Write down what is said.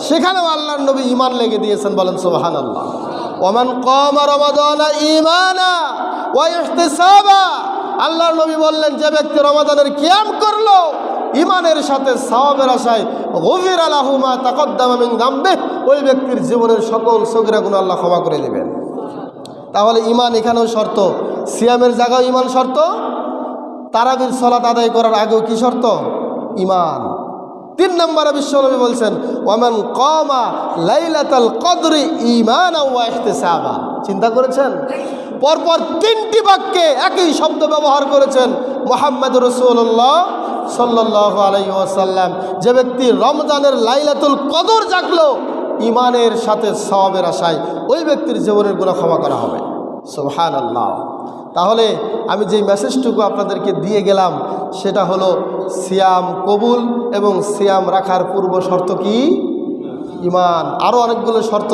সেখানেও আল্লাহর নবী ঈমান লেগে দিয়েছেন, বলেন সুবহানাল্লাহ। ওমান কামা রমাদানা ঈমানা ওয়া ইহতিসাবা, আল্লাহর নবী বললেন যে ব্যক্তি রমাদানের কিয়াম করলো ঈমানের সাথে সওয়াবের আশায়, গুফিরা লাহু মা তাকদ্দামা মিন যামবিহি, ওই ব্যক্তির জীবনের সকল সগীরা গুনাহ আল্লাহ ক্ষমা করে দেবেন। তাহলে ঈমান এখানেও শর্ত, সিয়ামের জায়গায় ঈমান শর্ত, তারাবির সালাত আদায় করার আগেও কি শর্ত? ঈমান। 3 নম্বরে বিশ্বনবী বলছেন ওয়ামান কামা লাইলাতাল কদরি ঈমানাও ওয়া ইহতিসাবা। চিন্তা করেছেন? পরপর 3টি বাক্যে একই শব্দ ব্যবহার করেছেন মুহাম্মদুর রাসূলুল্লাহ সাল্লাল্লাহু আলাইহি ওয়াসাল্লাম। যে ব্যক্তি রমজানের লাইলাতুল কদর জাগলো ঈমানের সাথে সওয়াবের আশায়, ওই ব্যক্তির জীবনের গুনাহ ক্ষমা করা হবে। সুবহানাল্লাহ। তাহলে আমি যে মেসেজটুকু আপনাদেরকে দিয়ে গেলাম সেটা হলো সিয়াম কবুল এবং সিয়াম রাখার পূর্ব শর্ত কি? ঈমান। আরও অনেকগুলো শর্ত